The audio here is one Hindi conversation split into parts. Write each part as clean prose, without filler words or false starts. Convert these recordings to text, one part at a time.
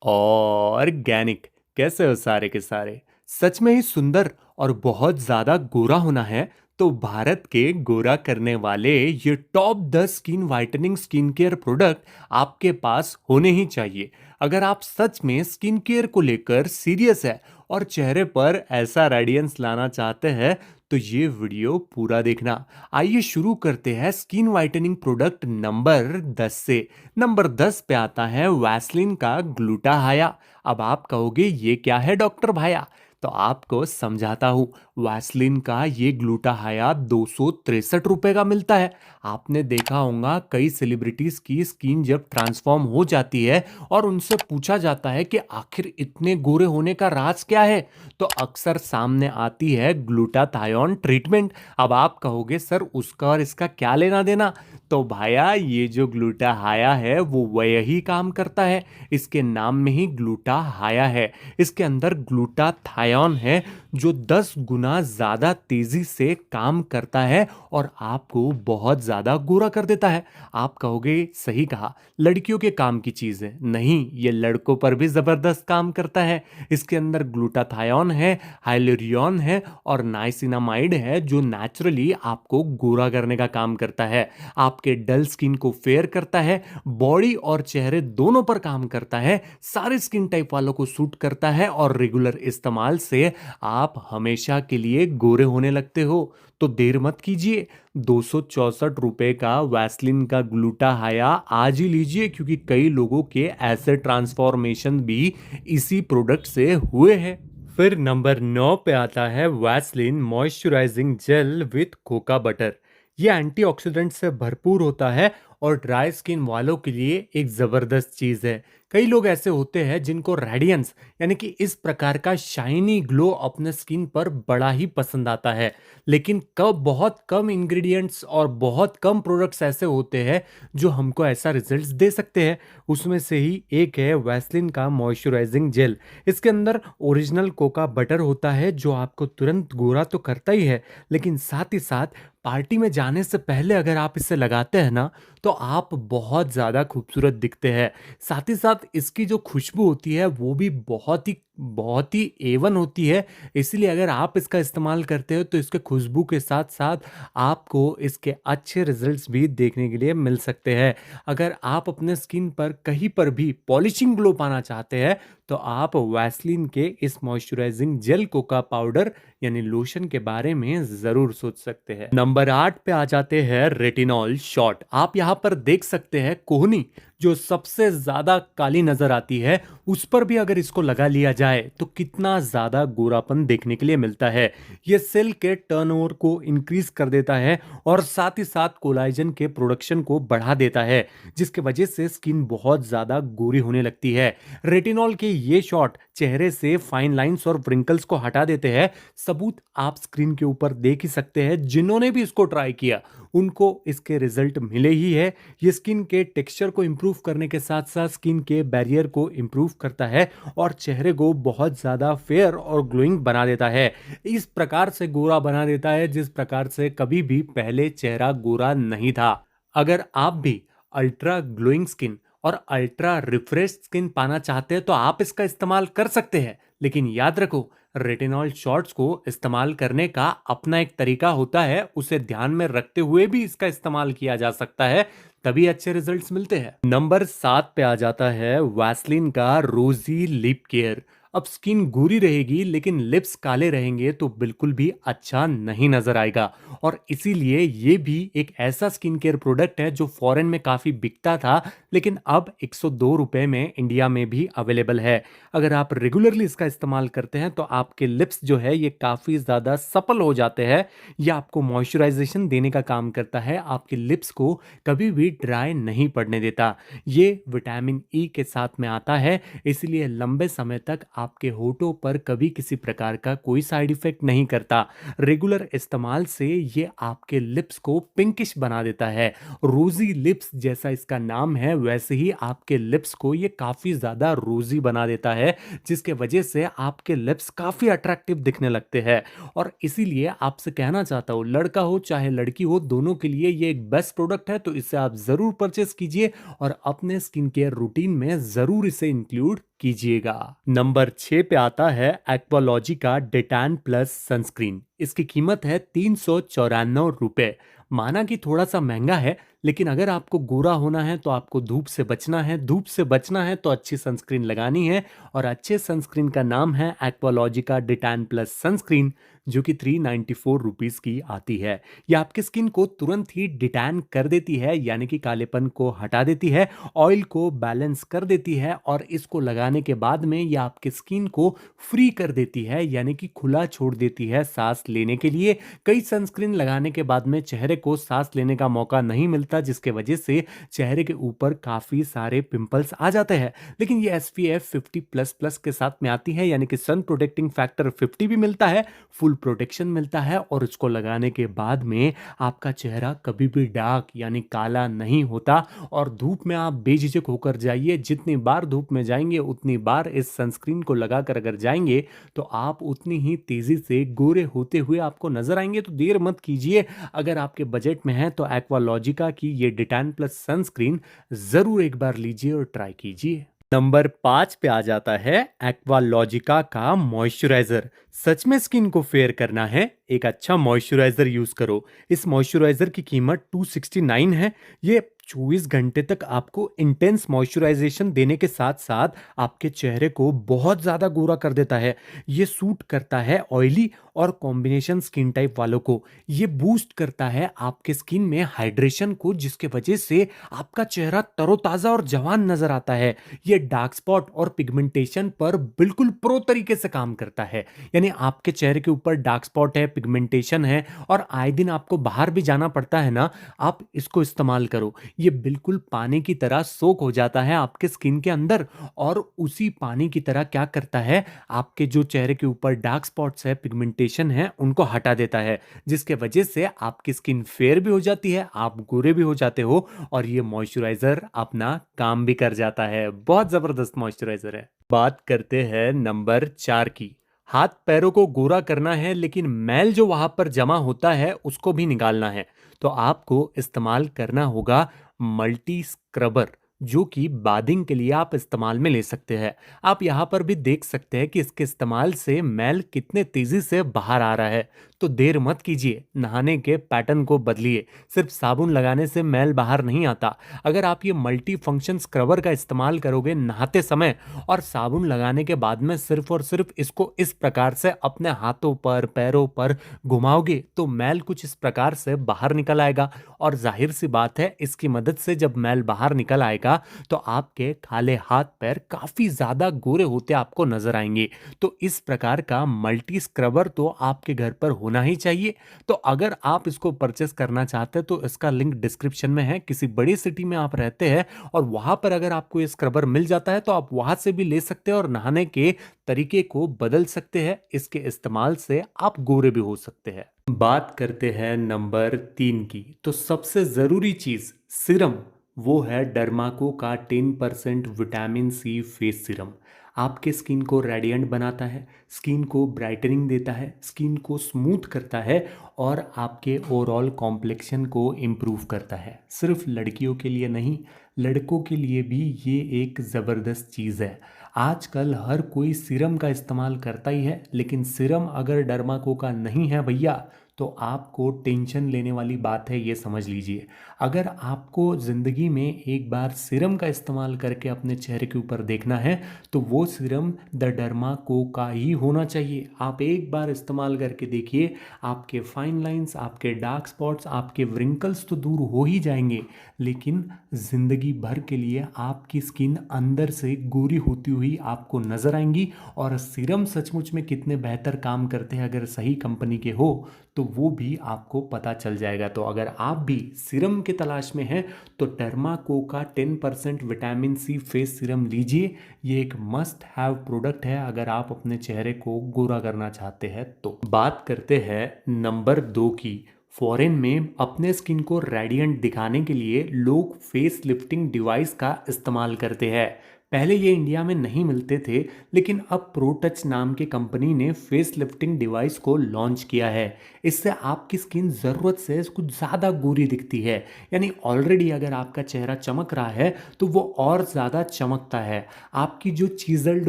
ऑर्गेनिक। कैसे हो सारे के सारे? सच में ही सुंदर और बहुत ज्यादा गोरा होना है तो भारत के गोरा करने वाले ये top 10 skin whitening skin care product आपके पास होने ही चाहिए। अगर आप सच में स्किन केयर को लेकर सीरियस है और चेहरे पर ऐसा रेडियंस लाना चाहते हैं तो ये वीडियो पूरा देखना। आइए शुरू करते हैं स्किन वाइटनिंग प्रोडक्ट नंबर 10 से। नंबर 10 पे आता है वैसलीन का ग्लूटाहाया। अब आप कहोगे ये क्या है डॉक्टर भाया? तो आपको समझाता हूँ। वैसलीन का ये ग्लूटाहाया 263 रुपए का मिलता है। आपने देखा होगा कई सेलिब्रिटीज की स्किन जब ट्रांसफॉर्म हो जाती है और उनसे पूछा जाता है कि आखिर इतने गोरे होने का राज क्या है, तो अक्सर सामने आती है ग्लूटाथायोन ट्रीटमेंट। अब आप कहोगे सर उसका और इसका क्या लेना देना? तो भाया ये जो ग्लूटाहाया है वो वही काम करता है। इसके नाम में ही ग्लूटाहाया है। इसके अंदर ग्लूटाथायोन है जो 10 गुना ज्यादा तेजी से काम करता है और आपको बहुत ज्यादा गोरा कर देता है। आप कहोगे सही कहा, लड़कियों के काम की चीज है। नहीं, ये लड़कों पर भी जबरदस्त काम करता है। इसके अंदर ग्लूटाथायोन है, हाइलुरियन है और नाइसिनामाइड है जो नेचुरली आपको गोरा करने का काम करता है। आपके डल स्किन को फेयर करता है, बॉडी और चेहरे दोनों पर काम करता है, सारे स्किन टाइप वालों को सूट करता है और रेगुलर इस्तेमाल से आप हमेशा के लिए गोरे होने लगते हो। तो देर मत कीजिए, 264 रुपए का वैसलीन का ग्लूटाहाया आज ही लीजिए, क्योंकि कई लोगों के ऐसे ट्रांसफॉर्मेशन भी इसी प्रोडक्ट से हुए हैं। फिर नंबर 9 पे आता है Vaseline moisturising gel with cocoa butter. ये एंटीऑक्सीडेंट से भरपूर होता है और ड्राई स्किन वालों के लिए एक जबरदस्त चीज है। कई लोग ऐसे होते हैं जिनको रेडियंस यानी कि इस प्रकार का शाइनी ग्लो अपने स्किन पर बड़ा ही पसंद आता है, लेकिन कब बहुत कम इंग्रेडिएंट्स और बहुत कम प्रोडक्ट्स ऐसे होते हैं जो हमको ऐसा रिजल्ट्स दे सकते हैं। उसमें से ही एक है वैसलीन का मॉइस्चराइजिंग जेल। इसके अंदर ओरिजिनल कोका बटर होता है जो आपको तुरंत गोरा तो करता ही है, लेकिन साथ ही साथ पार्टी में जाने से पहले अगर आप इसे लगाते हैं ना तो आप बहुत ज़्यादा खूबसूरत दिखते हैं। साथ ही साथ इसकी जो खुशबू होती है वो भी बहुत ही एवन होती है। इसलिए अगर आप इसका इस्तेमाल करते हो तो इसके खुशबू के साथ साथ आपको इसके अच्छे रिजल्ट्स भी देखने के लिए मिल सकते हैं। अगर आप अपने स्किन पर कहीं पर भी पॉलिशिंग ग्लो पाना चाहते हैं तो आप वैसलीन के इस मॉइस्चराइजिंग जेल कोका पाउडर यानी लोशन के बारे में जरूर सोच सकते हैं। नंबर 8 पे आ जाते हैं रेटिनॉल शॉट। आप यहाँ पर देख सकते हैं कोहनी जो सबसे ज्यादा काली नजर आती है, उस पर भी अगर इसको लगा लिया जाए तो कितना ज्यादा गोरापन देखने के लिए मिलता है। यह सेल के टर्नओवर को इंक्रीज कर देता है और साथ ही साथ कोलाजन के प्रोडक्शन को बढ़ा देता है, जिसके वजह से स्किन बहुत ज्यादा गोरी होने लगती है। रेटिनॉल के ये शॉट चेहरे से फाइन लाइंस और व्रिंकल्स को हटा देते हैं। सबूत आप स्क्रीन के ऊपर देख ही सकते हैं। जिन्होंने भी इसको ट्राई किया उनको इसके रिजल्ट मिले ही है। ये स्किन के टेक्सचर को इंप्रूव करने के साथ साथ स्किन के बैरियर को इंप्रूव करता है और चेहरे को बहुत ज्यादा फेयर और ग्लोइंग बना देता है। इस प्रकार से गोरा बना देता है जिस प्रकार से कभी भी पहले चेहरा गोरा नहीं था। अगर आप भी अल्ट्रा ग्लोइंग स्किन और अल्ट्रा रिफ्रेश स्किन पाना चाहते हैं तो आप इसका इस्तेमाल कर सकते हैं, लेकिन याद रखो रेटिनॉल शॉट्स को इस्तेमाल करने का अपना एक तरीका होता है, उसे ध्यान में रखते हुए भी इसका इस्तेमाल किया जा सकता है, तभी अच्छे रिजल्ट्स मिलते हैं। नंबर 7 पे आ जाता है वैसलीन का रोजी लिप केयर। अब स्किन गोरी रहेगी लेकिन लिप्स काले रहेंगे तो बिल्कुल भी अच्छा नहीं नजर आएगा, और इसीलिए ये भी एक ऐसा स्किन केयर प्रोडक्ट है जो फॉरेन में काफी बिकता था, लेकिन अब 102 रुपए में इंडिया में भी अवेलेबल है। अगर आप रेगुलरली इसका इस्तेमाल करते हैं तो आपके लिप्स जो है ये काफ़ी ज़्यादा सपल हो जाते हैं। ये आपको मॉइस्चराइजेशन देने का काम करता है, आपके लिप्स को कभी भी ड्राई नहीं पड़ने देता। ये विटामिन ई के साथ में आता है, इसलिए लंबे समय तक आपके होठों पर कभी किसी प्रकार का कोई साइड इफेक्ट नहीं करता। रेगुलर इस्तेमाल से ये आपके लिप्स को पिंकिश बना देता है। रोजी लिप्स जैसा इसका नाम है वैसे ही आपके लिप्स को ये काफ़ी ज़्यादा रोजी बना देता है, जिसके वजह से आपके लिप्स काफ़ी अट्रैक्टिव दिखने लगते हैं। और इसीलिए आपसे कहना चाहता हूँ, लड़का हो चाहे लड़की हो दोनों के लिए ये एक बेस्ट प्रोडक्ट है, तो इसे आप ज़रूर परचेस कीजिए और अपने स्किन केयर रूटीन में ज़रूर इसे इंक्लूड कीजिएगा। नंबर 6 पे आता है एक्वालॉजी का डेटान प्लस सनस्क्रीन। इसकी कीमत है 394 रुपये। माना कि थोड़ा सा महंगा है, लेकिन अगर आपको गोरा होना है तो आपको धूप से बचना है, धूप से बचना है तो अच्छी सनस्क्रीन लगानी है। और अच्छे सनस्क्रीन का नाम है एक्वालॉजी का डिटैन प्लस सनस्क्रीन, जो कि 394 रुपीज की आती है। यह आपकी स्किन को तुरंत ही डिटैन कर देती है, यानी कि कालेपन को हटा देती है, ऑयल को बैलेंस कर देती है, और इसको लगाने के बाद में यह आपकी स्किन को फ्री कर देती है, यानी कि खुला छोड़ देती है सांस लेने के लिए। कई सनस्क्रीन लगाने के बाद में चेहरे को सांस लेने का मौका नहीं मिलता, जिसके वजह से चेहरे के ऊपर काफी सारे पिंपल्स आ जाते हैं। लेकिन ये SPF 50 प्लस प्लस के साथ में आती है, यानी कि सन प्रोटेक्टिंग फैक्टर 50 भी मिलता है, फुल प्रोटेक्शन मिलता है, और इसको लगाने के बाद में आपका चेहरा कभी भी डार्क यानी काला नहीं होता। और धूप में आप बेझिझक होकर जाइए, जितनी बार धूप में जाएंगे उतनी बार इस सनस्क्रीन को लगाकर अगर जाएंगे तो आप उतनी ही तेजी से गोरे होते हुए आपको नजर आएंगे। तो देर मत कीजिए, अगर आपके बजट में है तो एक्वालॉजिका की ये डिटैन प्लस सनस्क्रीन जरूर एक बार लीजिए और ट्राई कीजिए। नंबर 5 पे आ जाता है एक्वालॉजिका का मॉइस्चराइजर। सच में स्किन को फेयर करना है, एक अच्छा मॉइस्चराइजर यूज करो। इस मॉइस्चराइजर की कीमत 269 है। ये 24 घंटे तक आपको इंटेंस मॉइस्चराइजेशन देने के साथ साथ आपके चेहरे को बहुत ज्यादा गोरा कर देता है। ये सूट करता है ऑयली और कॉम्बिनेशन स्किन टाइप वालों को। ये बूस्ट करता है आपके स्किन में हाइड्रेशन को, जिसके वजह से आपका चेहरा तरोताजा और जवान नजर आता है। ये डार्क स्पॉट और पिगमेंटेशन पर बिल्कुल प्रो तरीके से काम करता है। यानी आपके चेहरे के ऊपर डार्क स्पॉट है, पिगमेंटेशन है, और आए दिन आपको बाहर भी जाना पड़ता है ना, आप इसको इस्तेमाल करो। ये बिल्कुल पानी की तरह सोक हो जाता है आपके स्किन के अंदर, और उसी पानी की तरह क्या करता है, आपके जो चेहरे के ऊपर डार्क स्पॉट्स है, पिगमेंटेशन है, उनको हटा देता है, जिसके वजह से आपकी स्किन फेयर भी हो जाती है, आप गोरे भी हो जाते हो, और ये मॉइस्चराइजर अपना काम भी कर जाता है। बहुत जबरदस्त मॉइस्चराइजर है। बात करते हैं नंबर 4 की। हाथ पैरों को गोरा करना है, लेकिन मैल जो वहां पर जमा होता है उसको भी निकालना है, तो आपको इस्तेमाल करना होगा मल्टी स्क्रबर, जो कि बाथिंग के लिए आप इस्तेमाल में ले सकते हैं। आप यहाँ पर भी देख सकते हैं कि इसके इस्तेमाल से मैल कितने तेजी से बाहर आ रहा है। तो देर मत कीजिए, नहाने के पैटर्न को बदलिए। सिर्फ साबुन लगाने से मैल बाहर नहीं आता। अगर आप ये मल्टी फंक्शन स्क्रबर का इस्तेमाल करोगे नहाते समय और साबुन लगाने के बाद में सिर्फ और सिर्फ इसको इस प्रकार से अपने हाथों पर, पैरों पर घुमाओगे, तो मैल कुछ इस प्रकार से बाहर निकल आएगा। और जाहिर सी बात है, इसकी मदद से जब मैल बाहर निकल आएगा तो आपके काले हाथ पैर काफी ज्यादा गोरे होते आपको नजर आएंगे। तो इस प्रकार का मल्टी स्क्रबर तो आपके घर पर होना ही चाहिए। तो अगर आप इसको परचेस करना चाहते हैं तो इसका लिंक डिस्क्रिप्शन में है। किसी बड़ी सिटी में आप रहते हैं और वहां पर अगर आपको ये स्क्रबर मिल जाता है तो आप वहां से भी ले सकते हैं और नहाने के तरीके को बदल सकते हैं। इसके इस्तेमाल से आप गोरे भी हो सकते हैं। बात करते हैं नंबर 3 की। तो सबसे जरूरी चीज सीरम, वो है डर्माको का 10% विटामिन सी फेस सीरम। आपके स्किन को रेडिएंट बनाता है, स्किन को ब्राइटनिंग देता है, स्किन को स्मूथ करता है, और आपके ओवरऑल कॉम्प्लेक्शन को इम्प्रूव करता है। सिर्फ लड़कियों के लिए नहीं, लड़कों के लिए भी ये एक ज़बरदस्त चीज़ है। आजकल हर कोई सीरम का इस्तेमाल करता ही है, लेकिन सीरम अगर डर्माको का नहीं है भैया, तो आपको टेंशन लेने वाली बात है, ये समझ लीजिए। अगर आपको ज़िंदगी में एक बार सीरम का इस्तेमाल करके अपने चेहरे के ऊपर देखना है तो वो सीरम द डर्माको का ही होना चाहिए। आप एक बार इस्तेमाल करके देखिए, आपके फाइन लाइंस, आपके डार्क स्पॉट्स, आपके व्रिंकल्स तो दूर हो ही जाएंगे, लेकिन ज़िंदगी भर के लिए आपकी स्किन अंदर से गोरी होती हुई आपको नज़र आएंगी। और सीरम सचमुच में कितने बेहतर काम करते हैं अगर सही कंपनी के हो, तो वो भी आपको पता चल जाएगा। तो अगर आप भी सीरम के तलाश में हैं तो डर्माको का 10% विटामिन सी फेस सीरम लीजिए। ये एक मस्ट हैव प्रोडक्ट है अगर आप अपने चेहरे को गोरा करना चाहते हैं। तो बात करते हैं नंबर 2 की। फॉरेन में अपने स्किन को रेडिएंट दिखाने के लिए लोग फेस लिफ्टिंग डिवाइस का इस्तेमाल करते हैं। पहले ये इंडिया में नहीं मिलते थे, लेकिन अब प्रोटच नाम की कंपनी ने फेस लिफ्टिंग डिवाइस को लॉन्च किया है। इससे आपकी स्किन ज़रूरत से कुछ ज़्यादा गोरी दिखती है। यानी ऑलरेडी अगर आपका चेहरा चमक रहा है तो वो और ज़्यादा चमकता है। आपकी जो चीजल्ड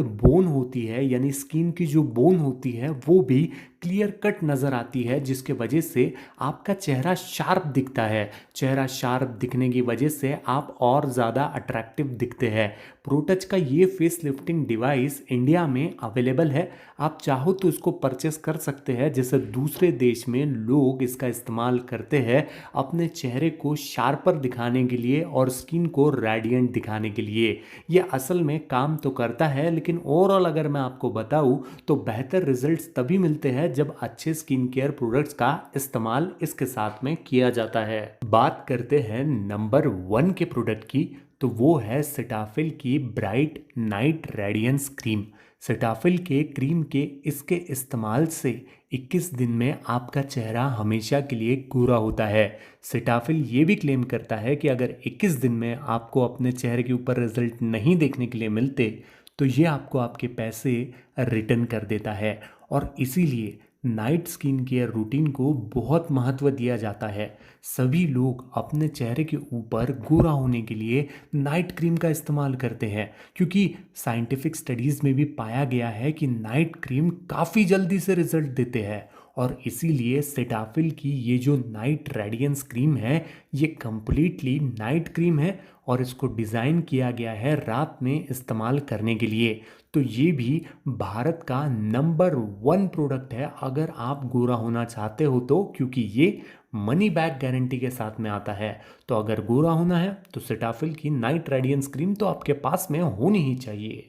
बोन होती है, यानी स्किन की जो बोन होती है, वो भी क्लियर कट नज़र आती है, जिसके वजह से आपका चेहरा शार्प दिखता है। चेहरा शार्प दिखने की वजह से आप और ज़्यादा अट्रैक्टिव दिखते हैं। प्रोटच का ये फेस लिफ्टिंग डिवाइस इंडिया में अवेलेबल है। आप चाहो तो इसको परचेस कर सकते हैं। जैसे दूसरे देश में लोग इसका इस्तेमाल करते हैं अपने चेहरे को शार्पर दिखाने के लिए और स्किन को रेडिएंट दिखाने के लिए। ये असल में काम तो करता है, लेकिन ओवरऑल अगर मैं आपको बताऊं तो बेहतर रिजल्ट्स तभी मिलते हैं जब अच्छे स्किन केयर प्रोडक्ट्स का इस्तेमाल इसके साथ में किया जाता है। बात करते हैं नंबर 1 के प्रोडक्ट की, तो वो है सेटाफिल की bright night radiance cream. Cetaphil के क्रीम के इसके इस्तेमाल से 21 दिन में आपका चेहरा हमेशा के लिए गोरा होता है। सेटाफिल ये भी क्लेम करता है कि अगर 21 दिन में आपको अपने चेहरे के ऊपर रिजल्ट नहीं देखने के लिए मिलते तो ये आपको आपके पैसे रिटर्न कर देता है। और इसीलिए नाइट स्किन केयर रूटीन को बहुत महत्व दिया जाता है। सभी लोग अपने चेहरे के ऊपर गोरा होने के लिए नाइट क्रीम का इस्तेमाल करते हैं, क्योंकि साइंटिफिक स्टडीज़ में भी पाया गया है कि नाइट क्रीम काफ़ी जल्दी से रिजल्ट देते हैं। और इसीलिए सेटाफिल की ये जो नाइट रेडियंस क्रीम है, ये कंप्लीटली नाइट क्रीम है और इसको डिज़ाइन किया गया है रात में इस्तेमाल करने के लिए। तो ये भी भारत का नंबर 1 प्रोडक्ट है अगर आप गोरा होना चाहते हो तो, क्योंकि ये मनी बैक गारंटी के साथ में आता है। तो अगर गोरा होना है तो सेटाफिल की नाइट रेडियंस क्रीम तो आपके पास में होनी ही चाहिए।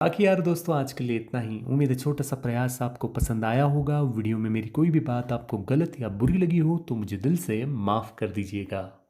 बाकी यार दोस्तों, आज के लिए इतना ही। उम्मीद है छोटा सा प्रयास आपको पसंद आया होगा। वीडियो में मेरी कोई भी बात आपको गलत या बुरी लगी हो तो मुझे दिल से माफ़ कर दीजिएगा।